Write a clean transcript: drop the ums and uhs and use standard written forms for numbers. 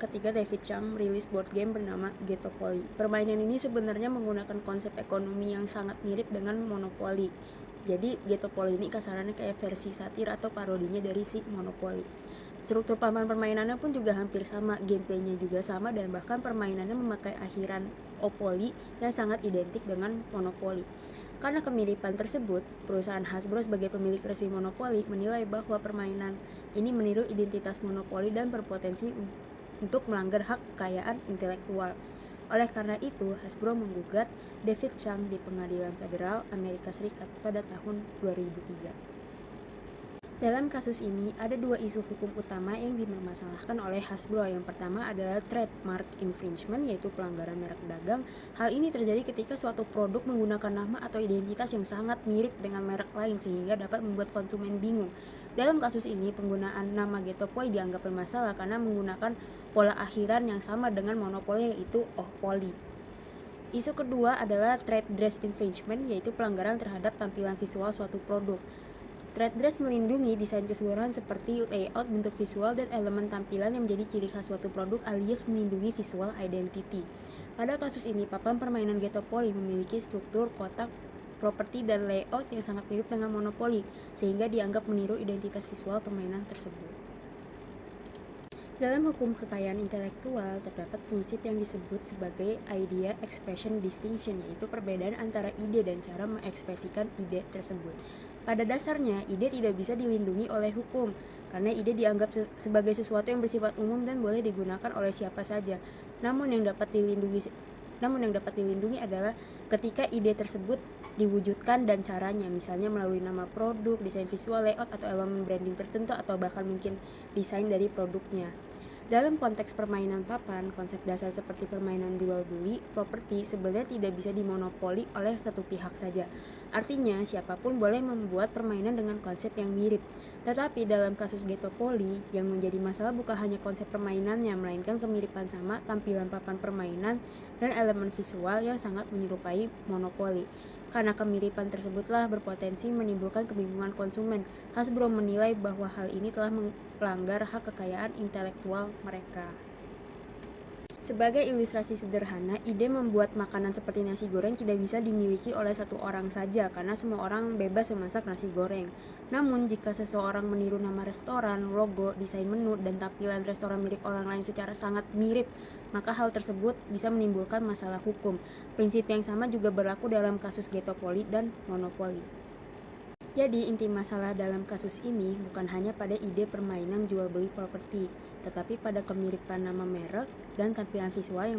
ketika David Chang merilis board game bernama Getopoly. Permainan ini sebenarnya menggunakan konsep ekonomi yang sangat mirip dengan Monopoly. Jadi Getopoly ini kasarannya kayak versi satir atau parodinya dari si Monopoly. Struktur papan permainannya pun juga hampir sama, gameplaynya juga sama, dan bahkan permainannya memakai akhiran opoly yang sangat identik dengan Monopoly. Karena kemiripan tersebut, perusahaan Hasbro sebagai pemilik resmi Monopoly menilai bahwa permainan ini meniru identitas Monopoly dan berpotensi untuk melanggar hak kekayaan intelektual. Oleh karena itu, Hasbro menggugat David Chang di Pengadilan Federal Amerika Serikat pada tahun 2003. Dalam kasus ini, ada dua isu hukum utama yang dipermasalahkan oleh Hasbro. Yang pertama adalah trademark infringement, yaitu pelanggaran merek dagang. Hal ini terjadi ketika suatu produk menggunakan nama atau identitas yang sangat mirip dengan merek lain sehingga dapat membuat konsumen bingung. Dalam kasus ini, penggunaan nama Getopoly dianggap bermasalah karena menggunakan pola akhiran yang sama dengan Monopoly, yaitu Opoly. Isu kedua adalah trade dress infringement, yaitu pelanggaran terhadap tampilan visual suatu produk. Trade dress melindungi desain keseluruhan seperti layout, bentuk visual, dan elemen tampilan yang menjadi ciri khas suatu produk alias melindungi visual identity. Pada kasus ini, papan permainan Getopoly memiliki struktur kotak, properti, dan layout yang sangat mirip dengan Monopoly, sehingga dianggap meniru identitas visual permainan tersebut. Dalam hukum kekayaan intelektual, terdapat prinsip yang disebut sebagai idea expression distinction, yaitu perbedaan antara ide dan cara mengekspresikan ide tersebut. Pada dasarnya, ide tidak bisa dilindungi oleh hukum, karena ide dianggap sebagai sesuatu yang bersifat umum dan boleh digunakan oleh siapa saja. Namun yang dapat dilindungi adalah ketika ide tersebut diwujudkan dan caranya, misalnya melalui nama produk, desain visual, layout, atau elemen branding tertentu, atau bahkan mungkin desain dari produknya. Dalam konteks permainan papan, konsep dasar seperti permainan jual beli properti sebenarnya tidak bisa dimonopoli oleh satu pihak saja. Artinya, siapapun boleh membuat permainan dengan konsep yang mirip. Tetapi dalam kasus Getopoly, yang menjadi masalah bukan hanya konsep permainannya, melainkan kemiripan sama tampilan papan permainan dan elemen visual yang sangat menyerupai Monopoly. Karena kemiripan tersebutlah berpotensi menimbulkan kebingungan konsumen. Hasbro menilai bahwa hal ini telah melanggar hak kekayaan intelektual mereka. Sebagai ilustrasi sederhana, ide membuat makanan seperti nasi goreng tidak bisa dimiliki oleh satu orang saja karena semua orang bebas memasak nasi goreng. Namun, jika seseorang meniru nama restoran, logo, desain menu, dan tampilan restoran milik orang lain secara sangat mirip, maka hal tersebut bisa menimbulkan masalah hukum. Prinsip yang sama juga berlaku dalam kasus Getopoly dan Monopoly. Jadi, inti masalah dalam kasus ini bukan hanya pada ide permainan jual beli properti, tetapi pada kemiripan nama merek dan tampilan visual yang